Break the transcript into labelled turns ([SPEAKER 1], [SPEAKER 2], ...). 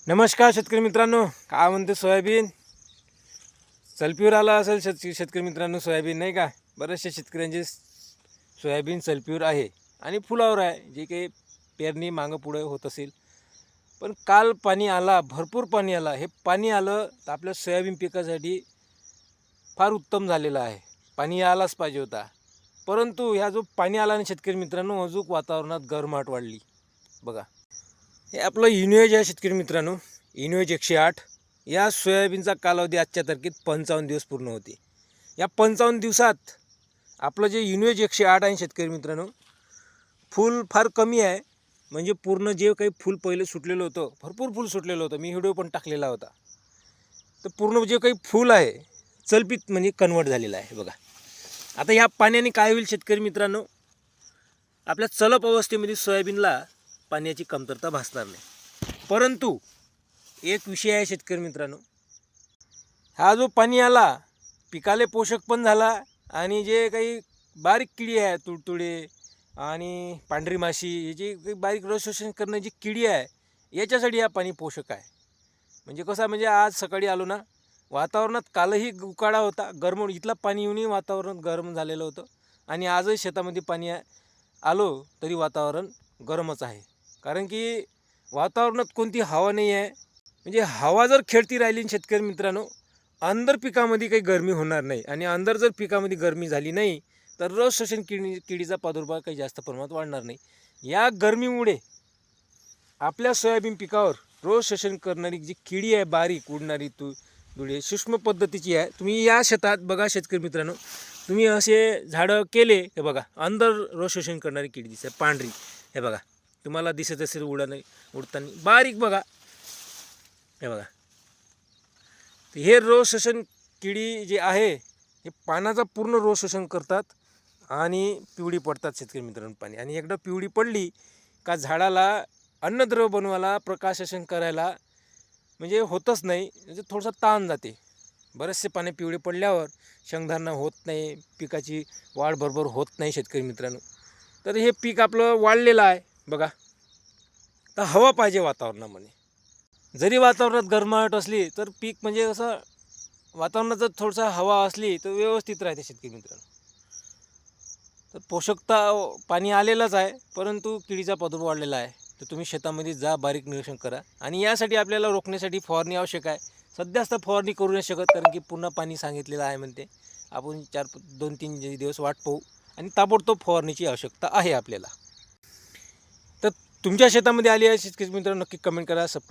[SPEAKER 1] नमस्कार शेतकरी मित्रांनो, काय म्हणते सोयाबीन सल्फीवर आला असेल शेतकरी मित्रांनो. सोयाबीन नाही का, बरेचशा शेतकऱ्यांचे सोयाबीन सल्फीवर आहे आणि फुलावर आहे, जे काही पेरणी मागं पुढे होत असेल. पण काल पाणी आला, भरपूर पाणी आला. हे पाणी आलं तर आपल्या सोयाबीन पिकासाठी फार उत्तम झालेलं आहे. पाणी आलाच पाहिजे होता, परंतु ह्या जो पाणी आला ना शेतकरी मित्रांनो, अजून वातावरणात गरमाट वाढली. बघा, हे आपलं इनोएज आहे शेतकरी मित्रांनो, इनोएज 108. या सोयाबीनचा कालावधी आजच्या तारखेत 55 दिवस पूर्ण होते. या 55 दिवसात आपलं जे इनोएज 108 आहे शेतकरी मित्रांनो, फूल फार कमी आहे. म्हणजे पूर्ण जे काही फूल पहिले सुटलेलं होतं, भरपूर फूल सुटलेलं होतं, मी व्हिडिओ पण टाकलेला होता. तर पूर्ण जे काही फूल आहे चलपीत म्हणजे कन्वर्ट झालेलं आहे. बघा, आता या पाण्याने काय होईल शेतकरी मित्रांनो, आपल्या चलप अवस्थेमध्ये सोयाबीनला पाण्याची कमतरता भासणार नाही. परंतु एक विषय आहे शेतकरी मित्रांनो, हा जो पाणी आला पिकाले पोषक पण झाला, आणि जे काही बारीक किडी आहे, तुडतुडे आणि पांढरी माशी, हे जे काही बारीक रस शोषण करण्याची किडी आहे, याच्यासाठी हा पाणी पोषक आहे. म्हणजे कसं, म्हणजे आज सकाळी आलो ना, वातावरणात कालही उकाडा होता, गरम, इथला पाणी येऊनही वातावरण गरम झालेलं होतं. आणि आजही शेतामध्ये पाणी आलो तरी वातावरण गरमच आहे. कारण की वातावरणात कोणती हवा नाही आहे. म्हणजे हवा जर खेळती राहिली शेतकरी मित्रांनो, अंदर पिकामध्ये काही गरमी होणार नाही. आणि अंदर जर पिकामध्ये गरमी झाली नाही तर रस शोषण किडीचा प्रादुर्भाव काही जास्त प्रमाणात वाढणार नाही. या गरमीमुळे आपल्या सोयाबीन पिकावर रस शोषण करणारी जी किडी आहे, बारीक उडणारी धुळे, सूक्ष्म पद्धतीची आहे. तुम्ही या शेतात बघा शेतकरी मित्रांनो, तुम्ही असे झाडं केले, हे बघा अंदर रस शोषण करणारी किडी दिसते, पांढरी. हे बघा, तुम्हाला दिसत असेल उडताना बारीक, बघा हे बघा. हे रस शोषण किडी जे आहे, हे पानाचा पूर्ण रस शोषण करतात आणि पिवळी पडतात शेतकरी मित्रांनो पाणी. आणि एकदा पिवळी पडली का झाडाला अन्नद्रव्य बनवायला, प्रकाश शोषण करायला म्हणजे होतच नाही. म्हणजे थोडासा ताण जाते. बरेचसे पाने पिवळे पडल्यावर शेंगधारणा होत नाही, पिकाची वाढ बरोबर होत नाही शेतकरी मित्रांनो. तर हे पीक आपलं वाढलेलं आहे बघा. तर हवा पाहिजे वातावरणामध्ये. जरी वातावरणात गरमाहट असली तर पीक म्हणजे असं, वातावरणात जर थोडंसं हवा असली तर व्यवस्थित राहते शेतकरी मित्रांनो. तर पोषकता पाणी आलेलंच आहे, परंतु किडीचा प्रादुर्भाव वाढलेला आहे. तर तुम्ही शेतामध्ये जा, बारीक निरीक्षण करा. आणि यासाठी आपल्याला रोखण्यासाठी फवारणी आवश्यक आहे. सध्याच तर फवारणी करू नाही शकत, कारण की पुन्हा पाणी सांगितलेलं आहे म्हणते. आपण 2-3 दिवस वाट पाहू आणि ताबडतोब फवारणीची आवश्यकता आहे आपल्याला. तर तुमच्या शेतामध्ये आली आहे शेतकरी मित्रांनो, नक्की कमेंट करा, सबस्क्राईब